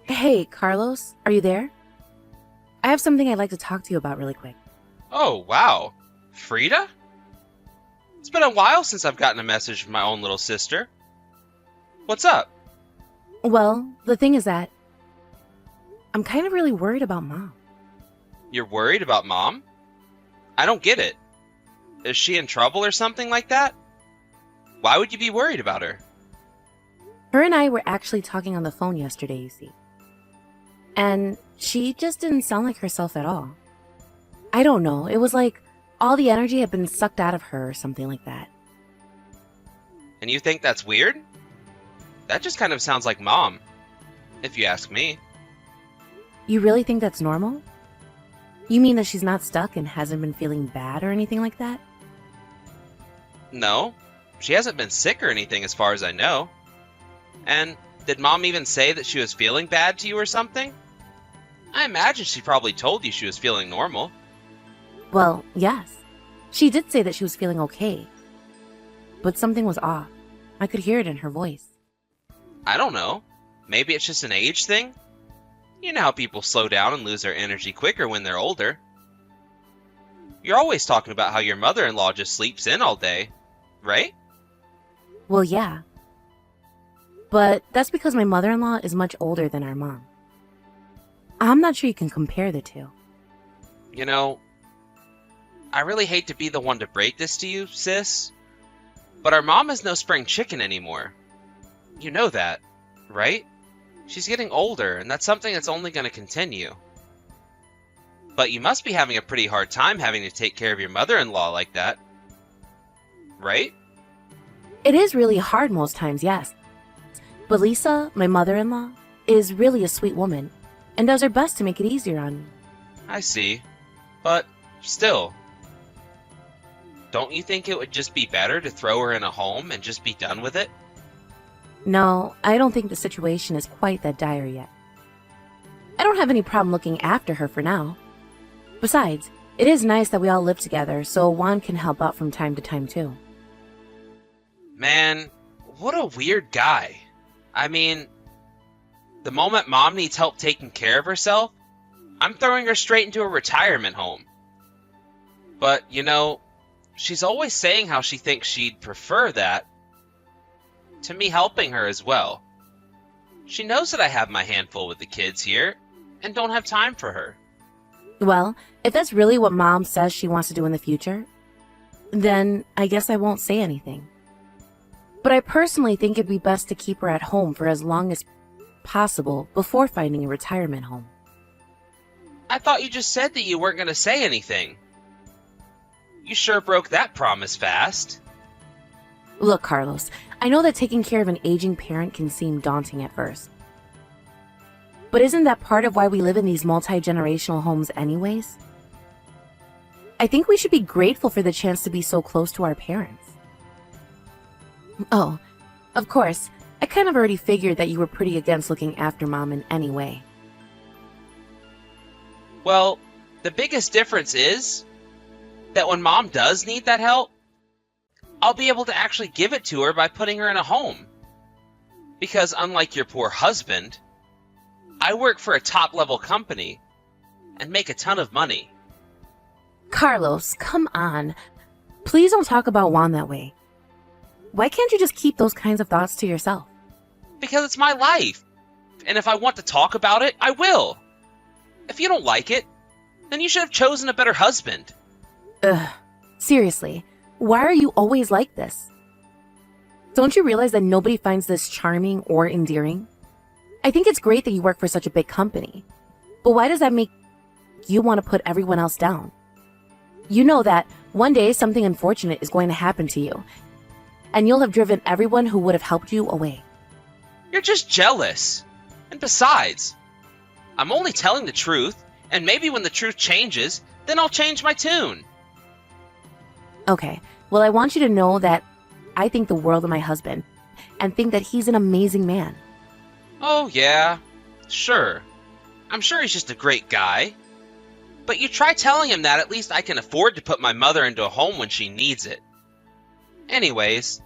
Hey, Carlos, are you there? I have something I'd like to talk to you about really quick. Oh, wow. Frida? It's been a while since I've gotten a message from my own little sister. What's up? Well, the thing is that I'm kind of really worried about Mom. You're worried about Mom? I don't get it. Is she in trouble or something like that? Why would you be worried about her? Her and I were actually talking on the phone yesterday, you see. And she just didn't sound like herself at all. I don't know, it was like all the energy had been sucked out of her or something like that. And you think that's weird? That just kind of sounds like Mom, if you ask me. You really think that's normal? You mean that she's not stuck and hasn't been feeling bad or anything like that? No, she hasn't been sick or anything as far as I know. And did Mom even say that she was feeling bad to you or something? I imagine she probably told you she was feeling normal. Well, yes. She did say that she was feeling okay. But something was off. I could hear it in her voice. I don't know. Maybe it's just an age thing? You know how people slow down and lose their energy quicker when they're older. You're always talking about how your mother-in-law just sleeps in all day, right? Well, yeah. But that's because my mother-in-law is much older than our mom. I'm not sure you can compare the two. You know, I really hate to be the one to break this to you, sis, but our mom is no spring chicken anymore. You know that, right? She's getting older, and that's something that's only going to continue. But you must be having a pretty hard time having to take care of your mother-in-law like that, right? It is really hard most times, yes. But Lisa, my mother-in-law, is really a sweet woman and does her best to make it easier on me. I see. But still, don't you think it would just be better to throw her in a home and just be done with it? No, I don't think the situation is quite that dire yet. I don't have any problem looking after her for now. Besides, it is nice that we all live together, so Juan can help out from time to time too. Man, what a weird guy. I mean, the moment Mom needs help taking care of herself, I'm throwing her straight into a retirement home. But, you know, she's always saying how she thinks she'd prefer that to me helping her as well. She knows that I have my handful with the kids here and don't have time for her. Well, if that's really what Mom says she wants to do in the future, then I guess I won't say anything. But I personally think it'd be best to keep her at home for as long as possible before finding a retirement home. I thought you just said that you weren't going to say anything. You sure broke that promise fast. Look, Carlos, I know that taking care of an aging parent can seem daunting at first. But isn't that part of why we live in these multi-generational homes anyways? I think we should be grateful for the chance to be so close to our parents. Oh, of course, I kind of already figured that you were pretty against looking after Mom in any way. Well, the biggest difference is that when Mom does need that help, I'll be able to actually give it to her by putting her in a home. Because unlike your poor husband, I work for a top-level company and make a ton of money. Carlos, come on. Please don't talk about Juan that way. Why can't you just keep those kinds of thoughts to yourself? Because it's my life. And if I want to talk about it, I will. If you don't like it, then you should have chosen a better husband. Ugh. Seriously, why are you always like this? Don't you realize that nobody finds this charming or endearing? I think it's great that you work for such a big company. But why does that make you want to put everyone else down? You know that one day something unfortunate is going to happen to you, and you'll have driven everyone who would have helped you away. You're just jealous. And besides, I'm only telling the truth, and maybe when the truth changes, then I'll change my tune. Okay, well, I want you to know that I think the world of my husband, and think that he's an amazing man. Oh, yeah, sure. I'm sure he's just a great guy. But you try telling him that at least I can afford to put my mother into a home when she needs it. Anyways,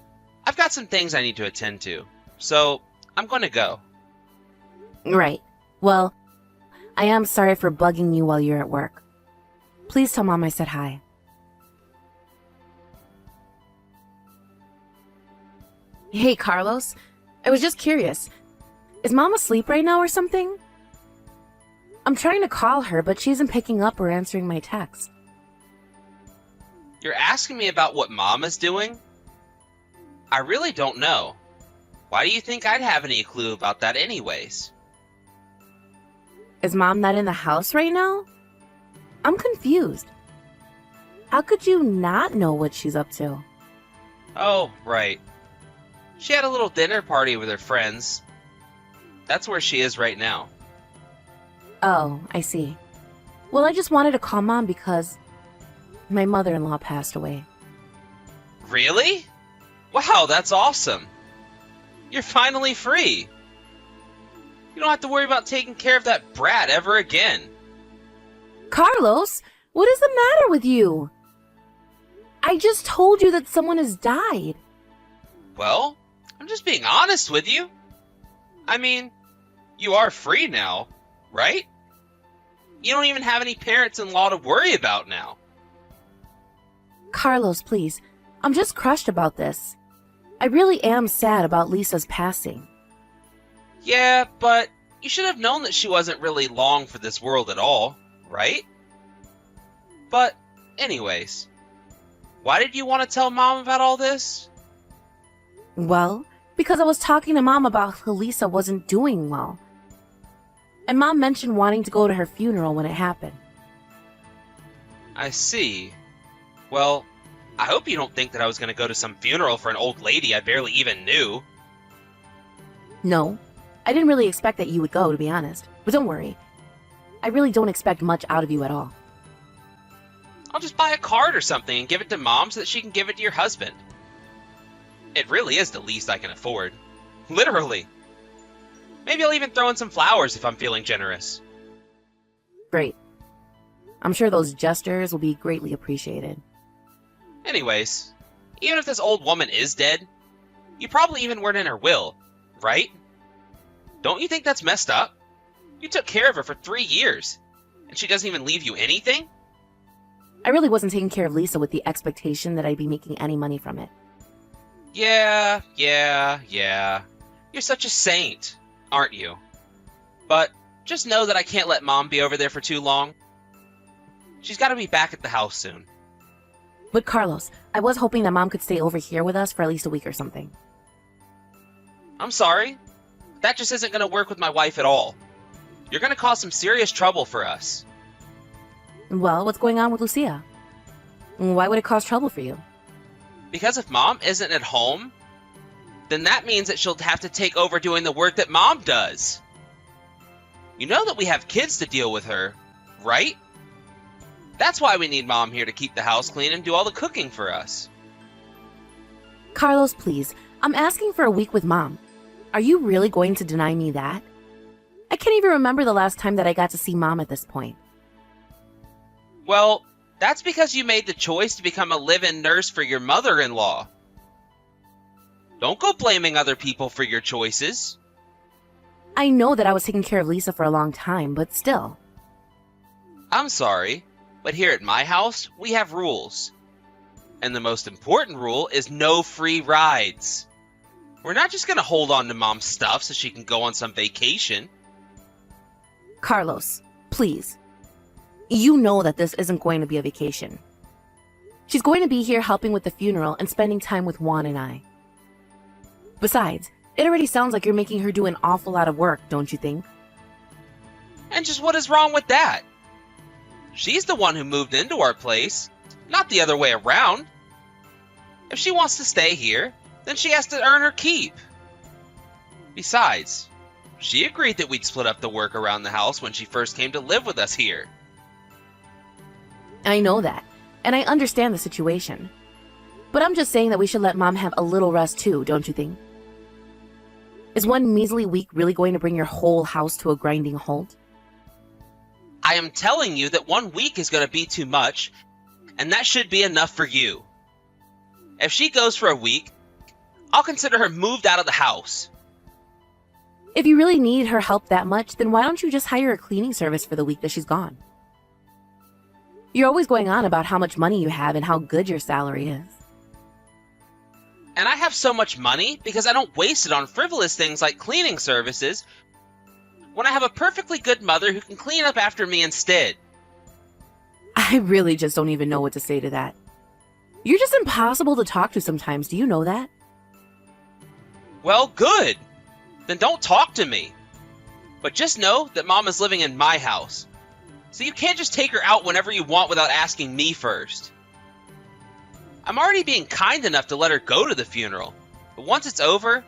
I've got some things I need to attend to, so I'm going to go. Right. Well, I am sorry for bugging you while you're at work. Please tell Mom I said hi. Hey, Carlos. I was just curious. Is Mom asleep right now or something? I'm trying to call her, but she isn't picking up or answering my text. You're asking me about what Mom is doing? I really don't know. Why do you think I'd have any clue about that anyways? Is Mom not in the house right now? I'm confused. How could you not know what she's up to? Oh, right. She had a little dinner party with her friends. That's where she is right now. Oh, I see. Well, I just wanted to call Mom because my mother-in-law passed away. Really? Wow, that's awesome. You're finally free. You don't have to worry about taking care of that brat ever again. Carlos, what is the matter with you? I just told you that someone has died. Well, I'm just being honest with you. I mean, you are free now, right? You don't even have any parents-in-law to worry about now. Carlos, please. I'm just crushed about this. I really am sad about Lisa's passing. Yeah, but you should have known that she wasn't really long for this world at all, right? But, anyways, why did you want to tell Mom about all this? Well, because I was talking to Mom about how Lisa wasn't doing well. And Mom mentioned wanting to go to her funeral when it happened. I see. Well, I hope you don't think that I was going to go to some funeral for an old lady I barely even knew. No, I didn't really expect that you would go, to be honest. But don't worry. I really don't expect much out of you at all. I'll just buy a card or something and give it to Mom so that she can give it to your husband. It really is the least I can afford. Literally. Maybe I'll even throw in some flowers if I'm feeling generous. Great. I'm sure those gestures will be greatly appreciated. Anyways, even if this old woman is dead, you probably even weren't in her will, right? Don't you think that's messed up? You took care of her for 3 years, and she doesn't even leave you anything? I really wasn't taking care of Lisa with the expectation that I'd be making any money from it. Yeah. You're such a saint, aren't you? But just know that I can't let Mom be over there for too long. She's got to be back at the house soon. But Carlos, I was hoping that Mom could stay over here with us for at least a week or something. I'm sorry. That just isn't going to work with my wife at all. You're going to cause some serious trouble for us. Well, what's going on with Lucia? Why would it cause trouble for you? Because if Mom isn't at home, then that means that she'll have to take over doing the work that Mom does. You know that we have kids to deal with her, right? That's why we need Mom here to keep the house clean and do all the cooking for us. Carlos, please. I'm asking for a week with Mom. Are you really going to deny me that? I can't even remember the last time that I got to see Mom at this point. Well, that's because you made the choice to become a live-in nurse for your mother-in-law. Don't go blaming other people for your choices. I know that I was taking care of Lisa for a long time, but still. I'm sorry, but here at my house, we have rules. And the most important rule is no free rides. We're not just going to hold on to Mom's stuff so she can go on some vacation. Carlos, please. You know that this isn't going to be a vacation. She's going to be here helping with the funeral and spending time with Juan and I. Besides, it already sounds like you're making her do an awful lot of work, don't you think? And just what is wrong with that? She's the one who moved into our place, not the other way around. If she wants to stay here, then she has to earn her keep. Besides, she agreed that we'd split up the work around the house when she first came to live with us here. I know that, and I understand the situation. But I'm just saying that we should let Mom have a little rest too, don't you think? Is one measly week really going to bring your whole house to a grinding halt? I am telling you that 1 week is going to be too much, and that should be enough for you. If she goes for a week, I'll consider her moved out of the house. If you really need her help that much, then why don't you just hire a cleaning service for the week that she's gone? You're always going on about how much money you have and how good your salary is. And I have so much money because I don't waste it on frivolous things like cleaning services when I have a perfectly good mother who can clean up after me instead. I really just don't even know what to say to that. You're just impossible to talk to sometimes, do you know that? Well, good. Then don't talk to me. But just know that Mom is living in my house. So you can't just take her out whenever you want without asking me first. I'm already being kind enough to let her go to the funeral. But once it's over,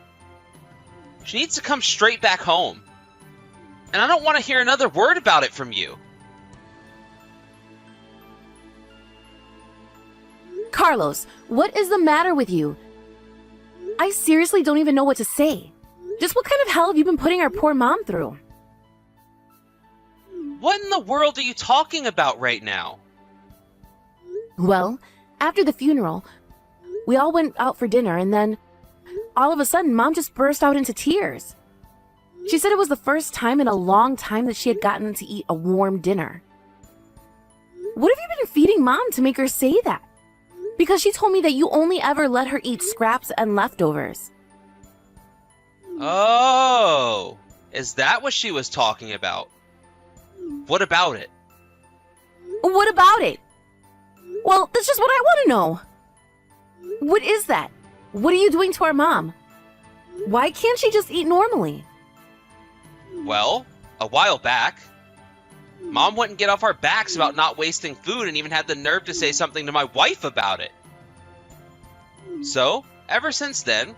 she needs to come straight back home. And I don't want to hear another word about it from you. Carlos, what is the matter with you? I seriously don't even know what to say. Just what kind of hell have you been putting our poor mom through? What in the world are you talking about right now? Well, after the funeral, we all went out for dinner and then all of a sudden Mom just burst out into tears. She said it was the first time in a long time that she had gotten to eat a warm dinner. What have you been feeding Mom to make her say that? Because she told me that you only ever let her eat scraps and leftovers. Oh, is that what she was talking about? What about it? What about it? Well, that's just what I want to know. What is that? What are you doing to our mom? Why can't she just eat normally? Well, a while back, Mom wouldn't get off our backs about not wasting food and even had the nerve to say something to my wife about it. So, ever since then,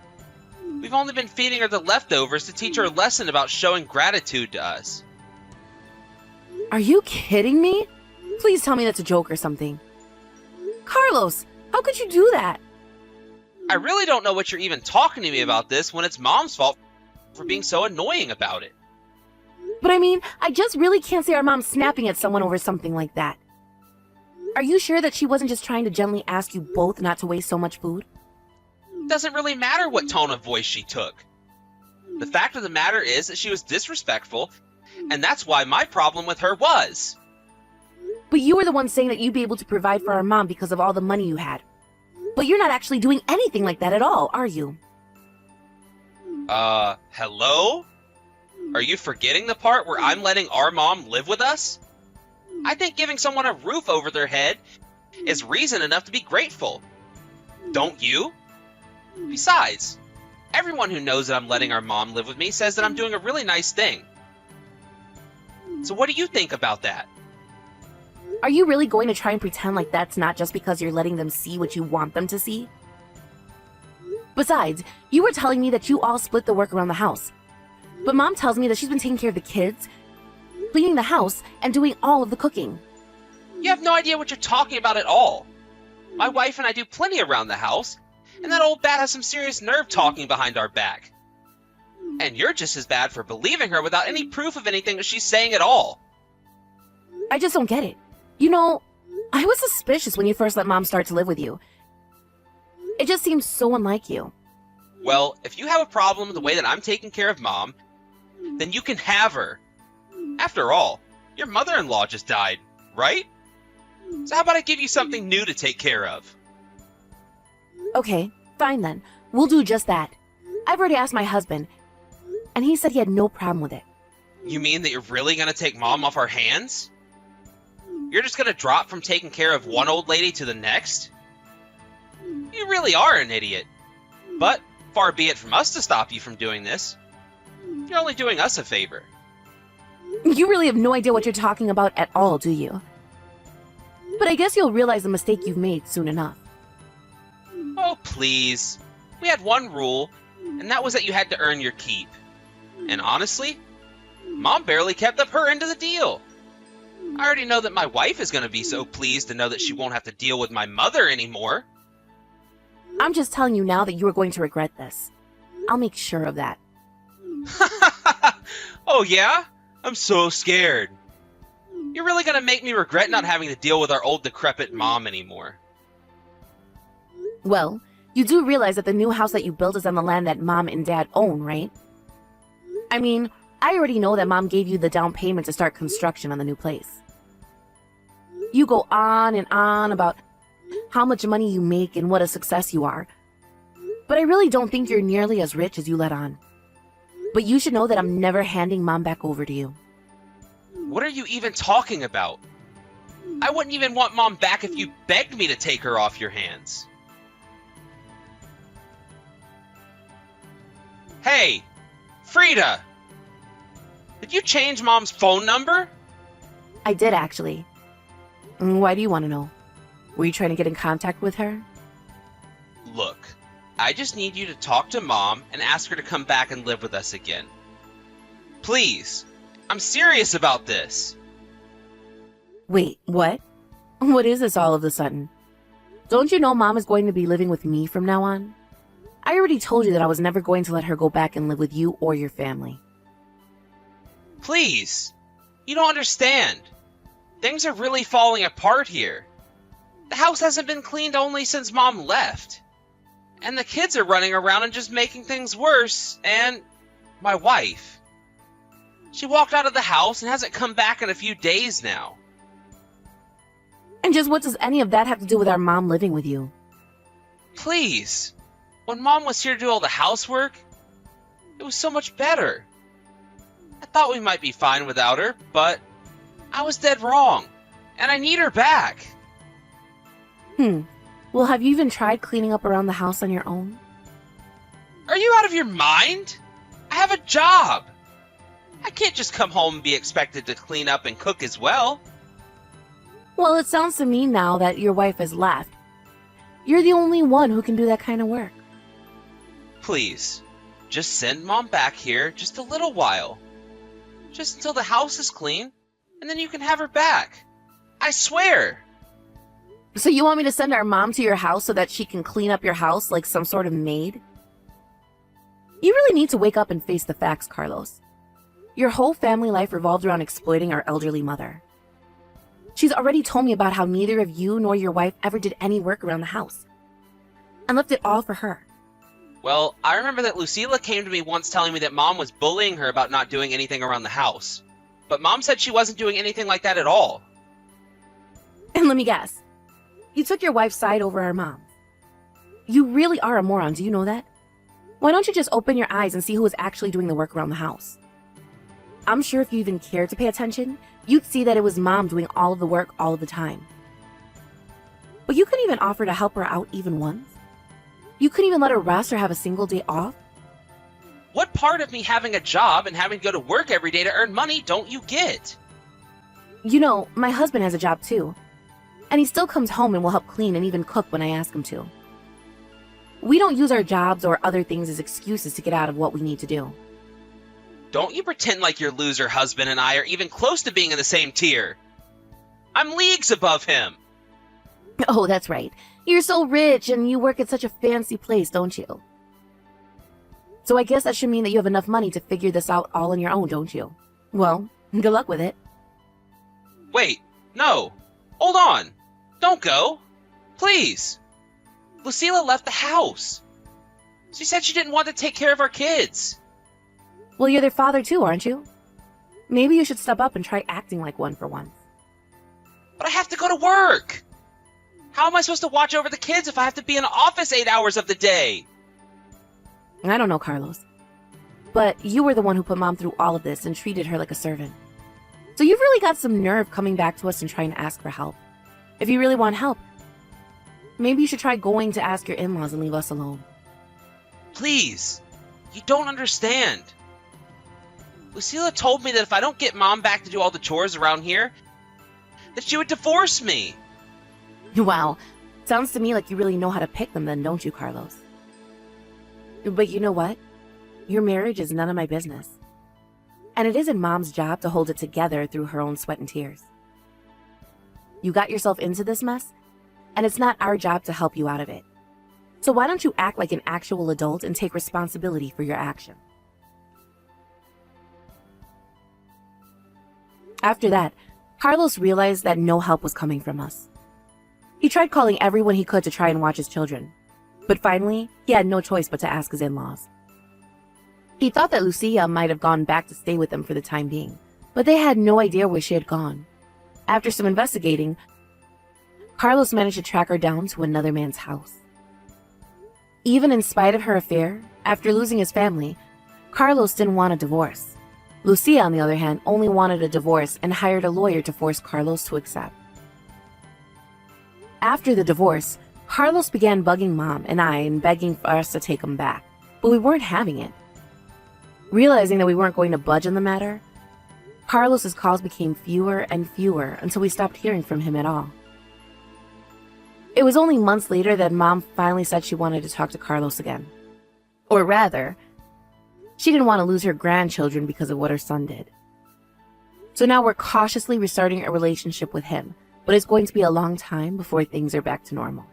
we've only been feeding her the leftovers to teach her a lesson about showing gratitude to us. Are you kidding me? Please tell me that's a joke or something. Carlos, how could you do that? I really don't know what you're even talking to me about this when it's Mom's fault for being so annoying about it. But I mean, I just really can't see our mom snapping at someone over something like that. Are you sure that she wasn't just trying to gently ask you both not to waste so much food? It doesn't really matter what tone of voice she took. The fact of the matter is that she was disrespectful, and that's why my problem with her was. But you were the one saying that you'd be able to provide for our mom because of all the money you had. But you're not actually doing anything like that at all, are you? Hello? Are you forgetting the part where I'm letting our mom live with us? I think giving someone a roof over their head is reason enough to be grateful. Don't you? Besides, everyone who knows that I'm letting our mom live with me says that I'm doing a really nice thing. So what do you think about that? Are you really going to try and pretend like that's not just because you're letting them see what you want them to see? Besides, you were telling me that you all split the work around the house. But Mom tells me that she's been taking care of the kids, cleaning the house, and doing all of the cooking. You have no idea what you're talking about at all. My wife and I do plenty around the house, and that old bat has some serious nerve talking behind our back. And you're just as bad for believing her without any proof of anything that she's saying at all. I just don't get it. You know, I was suspicious when you first let Mom start to live with you. It just seems so unlike you. Well, if you have a problem with the way that I'm taking care of Mom, then you can have her. After all, your mother-in-law just died, right? So how about I give you something new to take care of? Okay, fine then. We'll do just that. I've already asked my husband, and he said he had no problem with it. You mean that you're really gonna take Mom off our hands? You're just gonna drop from taking care of one old lady to the next? You really are an idiot. But far be it from us to stop you from doing this. You're only doing us a favor. You really have no idea what you're talking about at all, do you? But I guess you'll realize the mistake you've made soon enough. Oh, please. We had one rule, and that was that you had to earn your keep. And honestly, Mom barely kept up her end of the deal. I already know that my wife is going to be so pleased to know that she won't have to deal with my mother anymore. I'm just telling you now that you are going to regret this. I'll make sure of that. Oh yeah? I'm so scared. You're really gonna make me regret not having to deal with our old decrepit mom anymore. Well, you do realize that the new house that you built is on the land that Mom and Dad own, right? I mean, I already know that Mom gave you the down payment to start construction on the new place. You go on and on about how much money you make and what a success you are. But I really don't think you're nearly as rich as you let on. But you should know that I'm never handing Mom back over to you. What are you even talking about? I wouldn't even want Mom back if you begged me to take her off your hands. Hey, Frida! Did you change Mom's phone number? I did, actually. Why do you want to know? Were you trying to get in contact with her? Look, I just need you to talk to Mom and ask her to come back and live with us again. Please, I'm serious about this. Wait, what? What is this all of a sudden? Don't you know Mom is going to be living with me from now on? I already told you that I was never going to let her go back and live with you or your family. Please, you don't understand. Things are really falling apart here. The house hasn't been cleaned only since Mom left. And the kids are running around and just making things worse, and my wife. She walked out of the house and hasn't come back in a few days now. And just what does any of that have to do with our mom living with you? Please, when Mom was here to do all the housework, it was so much better. I thought we might be fine without her, but I was dead wrong, and I need her back. Well, have you even tried cleaning up around the house on your own? Are you out of your mind? I have a job. I can't just come home and be expected to clean up and cook as well. Well, it sounds to me now that your wife has left. You're the only one who can do that kind of work. Please, just send Mom back here just a little while. Just until the house is clean, and then you can have her back. I swear. So you want me to send our mom to your house so that she can clean up your house like some sort of maid? You really need to wake up and face the facts, Carlos. Your whole family life revolved around exploiting our elderly mother. She's already told me about how neither of you nor your wife ever did any work around the house and left it all for her. Well, I remember that Lucila came to me once telling me that Mom was bullying her about not doing anything around the house. But Mom said she wasn't doing anything like that at all. And let me guess. You took your wife's side over our mom. You really are a moron, do you know that? Why don't you just open your eyes and see who is actually doing the work around the house? I'm sure if you even cared to pay attention, you'd see that it was Mom doing all of the work all of the time. But you couldn't even offer to help her out even once? You couldn't even let her rest or have a single day off? What part of me having a job and having to go to work every day to earn money don't you get? You know, my husband has a job too. And he still comes home and will help clean and even cook when I ask him to. We don't use our jobs or other things as excuses to get out of what we need to do. Don't you pretend like your loser husband and I are even close to being in the same tier. I'm leagues above him. Oh, that's right. You're so rich and you work at such a fancy place, don't you? So I guess that should mean that you have enough money to figure this out all on your own, don't you? Well, good luck with it. Wait, no. Hold on. Don't go. Please. Lucila left the house. She said she didn't want to take care of our kids. Well, you're their father too, aren't you? Maybe you should step up and try acting like one for once. But I have to go to work. How am I supposed to watch over the kids if I have to be in the office 8 hours of the day? I don't know, Carlos. But you were the one who put Mom through all of this and treated her like a servant. So you've really got some nerve coming back to us and trying to ask for help. If you really want help, maybe you should try going to ask your in-laws and leave us alone. Please. You don't understand. Lucila told me that if I don't get Mom back to do all the chores around here, that she would divorce me. Wow. Sounds to me like you really know how to pick them then, don't you, Carlos? But you know what? Your marriage is none of my business. And it isn't Mom's job to hold it together through her own sweat and tears. You got yourself into this mess, and it's not our job to help you out of it. So why don't you act like an actual adult and take responsibility for your action? After that, Carlos realized that no help was coming from us. He tried calling everyone he could to try and watch his children. But finally, he had no choice but to ask his in-laws. He thought that Lucia might have gone back to stay with them for the time being, but they had no idea where she had gone. After some investigating, Carlos managed to track her down to another man's house. Even in spite of her affair, after losing his family, Carlos didn't want a divorce. Lucia, on the other hand, only wanted a divorce and hired a lawyer to force Carlos to accept. After the divorce, Carlos began bugging Mom and I and begging for us to take him back, but we weren't having it. Realizing that we weren't going to budge on the matter, Carlos's calls became fewer and fewer until we stopped hearing from him at all. It was only months later that Mom finally said she wanted to talk to Carlos again. Or rather, she didn't want to lose her grandchildren because of what her son did. So now we're cautiously restarting a relationship with him, but it's going to be a long time before things are back to normal.